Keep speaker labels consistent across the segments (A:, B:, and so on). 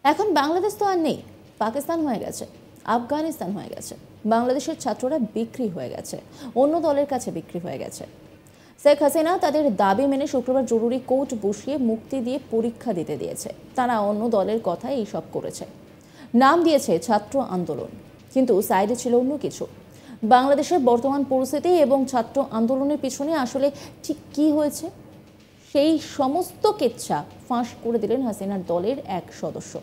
A: এখন বাংলাদেশ তো আর নেই, পাকিস্তান হয়ে গেছে, আফগানিস্তান হয়ে গেছে। বাংলাদেশের ছাত্ররা বিক্রি হয়ে গেছে, অন্য দলের কাছে বিক্রি হয়ে গেছে। শেখ হাসিনা তাদের দাবি মেনে শুক্রবার জরুরি কোর্ট বসিয়ে মুক্তি দিয়ে পরীক্ষা দিতে দিয়েছে। তারা অন্য দলের কথাই এইসব করেছে, নাম দিয়েছে ছাত্র আন্দোলন, কিন্তু সাইডে ছিল অন্য কিছু। বাংলাদেশের বর্তমান পরিস্থিতি এবং ছাত্র আন্দোলনের পিছনে আসলে ঠিক কী হয়েছে, সেই সমস্ত কেচ্ছা ফাঁস করে দিলেন হাসিনার দলের এক সদস্য।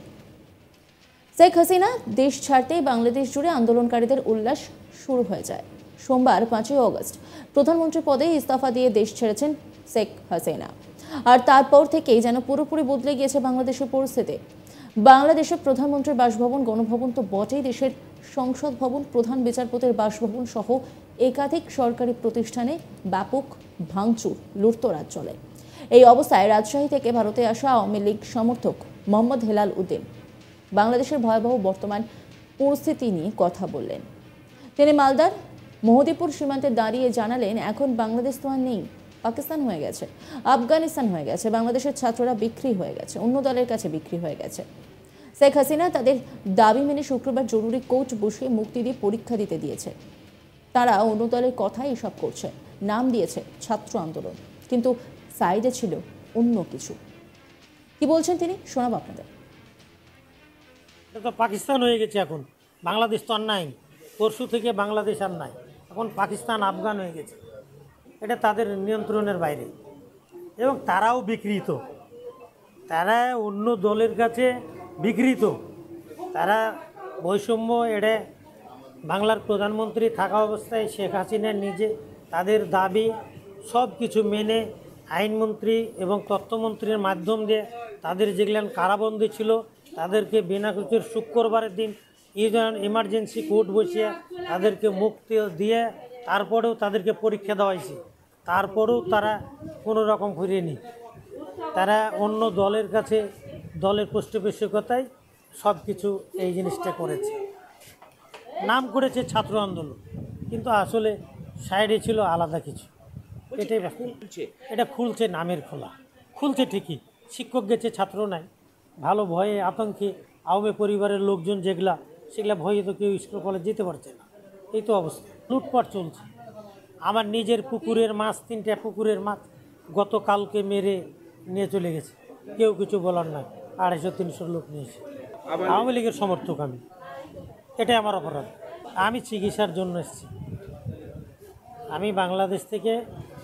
A: শেখ হাসিনা দেশ ছাড়তেই বাংলাদেশ জুড়ে আন্দোলনকারীদের উল্লাস শুরু হয়ে যায়। সোমবার 5ই অগস্ট প্রধানমন্ত্রী পদে ইস্তফা দিয়ে দেশ ছেড়েছেন শেখ হাসিনা। আর তারপর থেকেই যেন পুরোপুরি বদলে গিয়েছে বাংলাদেশের পরিস্থিতি। বাংলাদেশের প্রধানমন্ত্রীর বাসভবন, গণভবন তো বটেই, দেশের সংসদ ভবন, প্রধান বিচারপতির বাসভবন সহ একাধিক সরকারি প্রতিষ্ঠানে ব্যাপক ভাঙচুর, লুটতরাজ চলে। এই অবস্থায় রাজশাহী থেকে ভারতে আসা আওয়ামী লীগ সমর্থক মোহাম্মদ হেলাল উদ্দিন বাংলাদেশের ভয়াবহ বর্তমান পরিস্থিতি নিয়ে কথা বললেন। তিনি মালদার মহদীপুর সীমান্তে দাঁড়িয়ে জানালেন, এখন বাংলাদেশ তো আর নেই, পাকিস্তান হয়ে গেছে, আফগানিস্তান হয়ে গেছে। বাংলাদেশের ছাত্ররা বিক্রি হয়ে গেছে, অন্য দলের কাছে বিক্রি হয়ে গেছে। শেখ হাসিনা তাদের দাবি মেনে শুক্রবার জরুরি কোর্ট বসিয়ে মুক্তি দিয়ে পরীক্ষা দিতে দিয়েছে। তারা অন্য দলের কথাই এসব করছে, নাম দিয়েছে ছাত্র আন্দোলন, কিন্তু সাইডে ছিল অন্য কিছু। কি বলছেন তিনি, শোনাবো আপনাদের।
B: এটা তো পাকিস্তান হয়ে গেছে, এখন বাংলাদেশ তো আর নাই। পরশু থেকে বাংলাদেশ আর নাই, এখন পাকিস্তান আফগান হয়ে গেছে। এটা তাদের নিয়ন্ত্রণের বাইরে, এবং তারাও বিকৃত, তারা অন্য দলের কাছে বিকৃত। তারা বৈষম্য এড়ে বাংলার প্রধানমন্ত্রী থাকা অবস্থায় শেখ হাসিনা নিজে তাদের দাবি সব কিছু মেনে আইনমন্ত্রী এবং তথ্যমন্ত্রীর মাধ্যম দিয়ে তাদের যেগুলো কারাবন্দী ছিল তাদেরকে বিনা কিছুর শুক্রবারের দিন ইমার্জেন্সি কোর্ট বসিয়ে তাদেরকে মুক্তি দিয়ে তারপরেও তাদেরকে পরীক্ষা দেওয়া হয়েছে। তারপরেও তারা কোনো রকম ফিরেনি। তারা অন্য দলের কাছে, দলের পৃষ্ঠপোষকতায় সব কিছু এই জিনিসটা করেছে, নাম করেছে ছাত্র আন্দোলন, কিন্তু আসলে সাইডে ছিল আলাদা কিছু। এটাই এটা খুলছে, নামের খোলা খুলছে ঠিকই, শিক্ষক গেছে, ছাত্র নাই। ভালো ভয়ে আতঙ্কে আওয়ামী পরিবারের লোকজন যেগুলা, সেগুলা ভয়ে তো কেউ স্কুল কলেজ যেতে পারছে না। এই তো অবস্থা, লুটপাট চলছে। আমার নিজের পুকুরের মাছ, 3টা পুকুরের মাছ গতকালকে মেরে নিয়ে চলে গেছে, কেউ কিছু বলার নাই। 250-300 লোক নিয়েছে। আওয়ামী লীগের সমর্থক আমি, এটাই আমার অপরাধ। আমি চিকিৎসার জন্য এসেছি। আমি বাংলাদেশ থেকে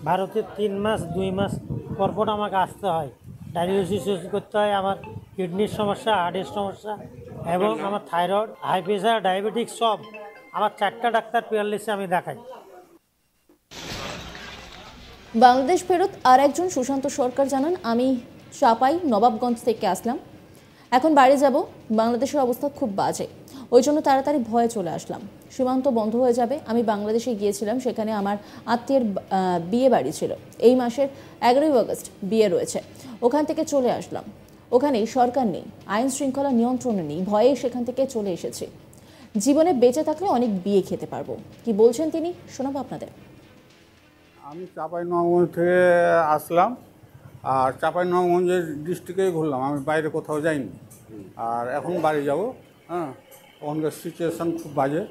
B: ভারতে 3 মাস 2 মাস পরপর আমাকে আসতে হয়, ডায়ালিসিস করতে হয়। আমার কিডনির সমস্যা, হার্টের সমস্যা, এবং আমার থাইরয়েড, হাই প্রেশার, ডায়াবেটিস সব। আমার 4টা ডাক্তার পেয়ারলেসে আমি দেখাই।
A: বাংলাদেশ ফেরত আর একজন সুশান্ত সরকার জানান, আমি চাপাই নবাবগঞ্জ থেকে আসলাম, এখন বাড়ি যাব। বাংলাদেশের অবস্থা খুব বাজে, ওই জন্য তাড়াতাড়ি ভয়ে চলে আসলাম। সীমান্ত বন্ধ হয়ে যাবে। আমি বাংলাদেশে গিয়েছিলাম, সেখানে আমার আত্মীয়ের বিয়ে বাড়ি ছিল। এই মাসের 11ই অগস্ট বিয়ে রয়েছে, ওখান থেকে চলে আসলাম। ওখানে সরকার নেই, আইন শৃঙ্খলা নিয়ন্ত্রণে নেই, ভয়ে সেখান থেকে চলে এসেছি। জীবনে বেঁচে থাকলে অনেক বিয়ে খেতে পারবো। কি বলছেন তিনি, শোনাবো আপনাদের।
C: আমি চাঁপাইনবাবগঞ্জ থেকে আসলাম, আর চাঁপাইনবাবগঞ্জের ডিস্ট্রিক্টেই ঘুরলাম, আমি বাইরে কোথাও যাইনি। আর এখন বাড়ি যাব। হ্যাঁ, ওখানকার সিচুয়েশান খুব বাজে,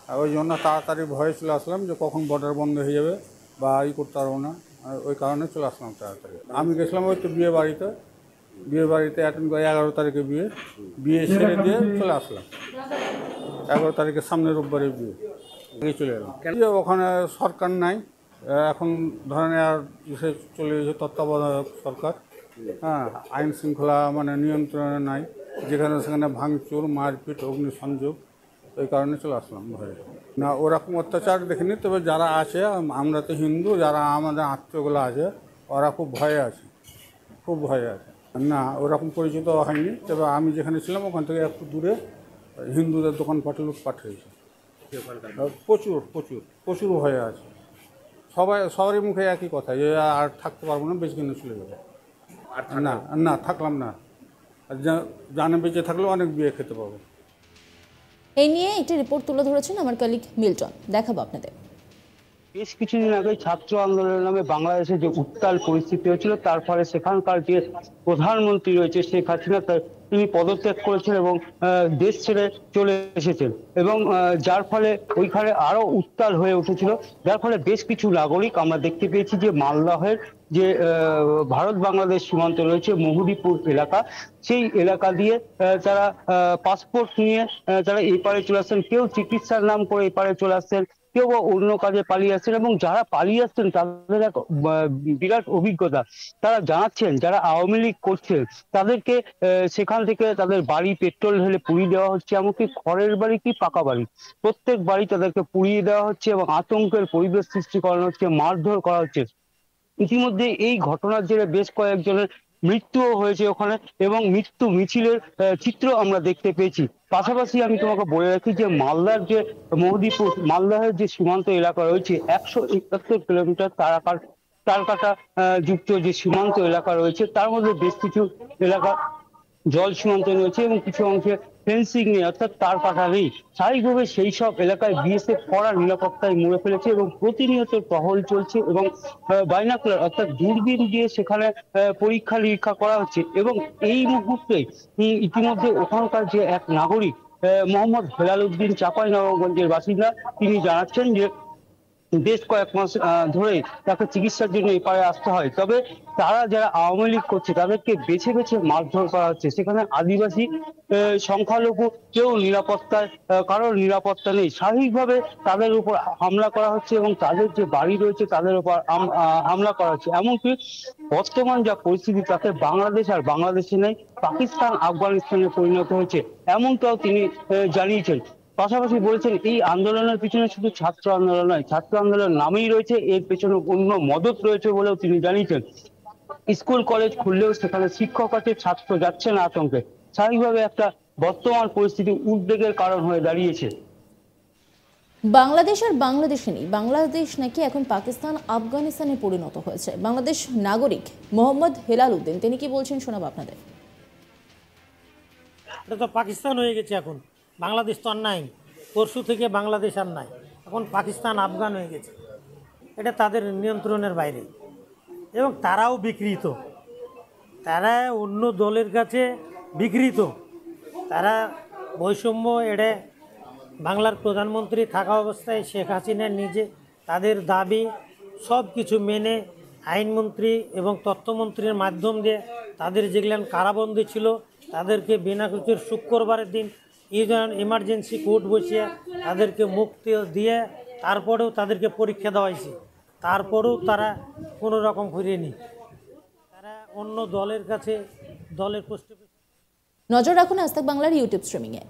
C: আর ওই জন্য তাড়াতাড়ি ভয়ে চলে আসলাম যে কখন বর্ডার বন্ধ হয়ে যাবে বা করতে পারবো না, ওই কারণে চলে আসলাম তাড়াতাড়ি। আমি গেছিলাম ওই তো বিয়ে বাড়িতে অ্যাটেন্ড করে 11 তারিখে বিয়ে সেরে দিয়ে চলে আসলাম। 11 তারিখের সামনে রোববারে বিয়ে চলে এলাম। ওখানে সরকার নাই এখন, ধরেন আর চলে গেছে তত্ত্বাবধায়ক সরকার। হ্যাঁ, আইন শৃঙ্খলা মানে নিয়ন্ত্রণে নাই, যেখানে সেখানে ভাঙচুর, মারপিট, অগ্নিসংযোগ, ওই কারণে চলে আসলাম ভয়ে। না, ওরকম অত্যাচার দেখিনি, তবে যারা আছে, আমরা তো হিন্দু, যারা আমাদের আত্মীয়গুলো আছে ওরা খুব ভয়ে আছে। না, ওরকম পরিচিত হয়নি, তবে আমি যেখানে ছিলাম ওখান থেকে একটু দূরে হিন্দুদের দোকানপাটে লুটপাট হয়েছে। প্রচুর ভয়ে আছে। সবারই মুখে একই কথা, যে আর থাকতে পারবো না, বেঁচে কিনে চলে যাবো। না থাকলাম না, জানে বেঁচে থাকলেও অনেক বিয়ে খেতে পাবো।
A: এই নিয়ে একটি রিপোর্ট তুলে ধরেছেন আমার কলিগ মিল্টন, দেখাবো আপনাদের।
D: বেশ কিছুদিন আগে ছাত্র আন্দোলনের নামে বাংলাদেশে যে উত্তাল পরিস্থিতি হয়েছিল, তার ফলে সেখানকার যে প্রধানমন্ত্রী রয়েছে শেখ হাসিনা, তার তিনি পদত্যাগ করেছেন এবং দেশ ছেড়ে চলে এসেছেন, এবং যার ফলে ওইখানে আরো উত্তাল হয়ে উঠেছিল, যার ফলে বেশ কিছু নাগরিক আমরা দেখতে পেয়েছি যে মালদহের যে ভারত বাংলাদেশ সীমান্ত রয়েছে মহুদীপুর এলাকা, সেই এলাকা দিয়ে তারা পাসপোর্ট নিয়ে তারা এপারে চলে আসছেন, কেউ চিকিৎসার নাম করে এপারে চলে আসছেন, কেউ বা অন্য কাজে পালিয়ে আসছেন। এবং যারা পালিয়ে আসছেন তাদের এক বিরাট অভিজ্ঞতা, তারা জানাচ্ছেন যারা আওয়ামী লীগ করছে তাদেরকে সেখান থেকে তাদের বাড়ি পেট্রোল ঢেলে পুড়িয়ে দেওয়া হচ্ছে, এমনকি খড়ের বাড়ি কি পাকা বাড়ি প্রত্যেক বাড়ি তাদেরকে পুড়িয়ে দেওয়া হচ্ছে এবং আতঙ্কের পরিবেশ সৃষ্টি করানো হচ্ছে, মারধর করা হচ্ছে। ইতিমধ্যে এই ঘটনার জেরে বেশ কয়েকজনের মৃত্যুও হয়েছে ওখানে, এবং মৃত্যু মিছিলের চিত্র আমরা দেখতে পেয়েছি। পাশাপাশি আমি তোমাকে বলে রাখি যে মালদার যে মহুদীপুর মালদাহের যে সীমান্ত এলাকা রয়েছে 171 কিলোমিটার তারকাটা যুক্ত যে সীমান্ত এলাকা রয়েছে, তার মধ্যে বেশ কিছু এলাকা জল সীমান্ত রয়েছে এবং কিছু অংশে ফেন্সিং নেই, অর্থাৎ তার কাটা নেই। স্বাভাবিকভাবে সেই সব এলাকায় বিএসএফ কড়া নিরাপত্তায় মুড়ে ফেলেছে এবং প্রতিনিয়ত টহল চলছে এবং বাইনাকুলার অর্থাৎ দূরবীন দিয়ে সেখানে পরীক্ষা নিরীক্ষা করা হচ্ছে। এবং এই মুহূর্তে ইতিমধ্যে ওখানকার যে এক নাগরিক মোহাম্মদ হেলাল উদ্দিন চাঁপাইনবাবগঞ্জের বাসিন্দা, তিনি জানাচ্ছেন যে বেশ কয়েক মাস ধরে তাকে চিকিৎসার জন্য এপারে আসতে হয়, তবে তারা যারা আওয়ামী লীগ করছে তাদেরকে বেছে বেছে মারধর করা হচ্ছে। সেখানে আদিবাসী সংখ্যালঘু কেউ নিরাপত্তায় কারোর নিরাপত্তা নেই, স্বাভাবিকভাবে তাদের উপর হামলা করা হচ্ছে এবং তাদের যে বাড়ি রয়েছে তাদের উপর হামলা করা হচ্ছে। এমনকি বর্তমান যা পরিস্থিতি তাতে বাংলাদেশ আর বাংলাদেশে নেই, পাকিস্তান আফগানিস্তানে পরিণত হয়েছে, এমনটাও তিনি জানিয়েছেন। পাশাপাশি বলেছেন এই আন্দোলনের পিছনে শুধু ছাত্র আন্দোলন নয়, ছাত্র আন্দোলন নামেই রয়েছে, এর পেছনে অন্য মদত রয়েছে বলেও তিনি জানিয়েছেন। স্কুল কলেজ খুললেও সেখানে শিক্ষক আছে, ছাত্র যাচ্ছে না আতঙ্কে। স্বাভাবিকভাবে একটা বর্তমান পরিস্থিতি উদ্বেগের কারণ হয়ে দাঁড়িয়েছে।
A: বাংলাদেশ আর বাংলাদেশে নেই, বাংলাদেশ নাকি এখন পাকিস্তান আফগানিস্তানে পরিণত হয়েছে। বাংলাদেশ নাগরিক মোহাম্মদ হেলাল উদ্দিন তিনি কি বলছেন শোনাবো আপনাদের।
B: এটা তো পাকিস্তান হয়ে গেছে এখন, বাংলাদেশ তো আর নাই। পরশু থেকে বাংলাদেশ আর নাই, এখন পাকিস্তান আফগান হয়ে গেছে। এটা তাদের নিয়ন্ত্রণের বাইরে এবং তারাও বিকৃত, তারা অন্য দলের কাছে বিকৃত, তারা বৈষম্য এড়ে বাংলার প্রধানমন্ত্রী থাকা অবস্থায় শেখ হাসিনা নিজে তাদের দাবি সব কিছু মেনে আইনমন্ত্রী এবং তথ্যমন্ত্রীর মাধ্যম দিয়ে তাদের যেগুলো কারাবন্দী ছিল তাদেরকে বিনা কিছুর শুক্রবারের দিন ইমার্জেন্সি কোর্ট বসিয়ে তাদেরকে মুক্তি দিয়ে তারপরেও তাদেরকে পরীক্ষা দেওয়া হয়েছে, তারপরেও তারা কোনো রকম ফিরেনি। তারা অন্য দলের কাছে দলের পোস্টে।
A: নজর রাখুন আজ তাক বাংলার ইউটিউব স্ট্রিমিংয়ে।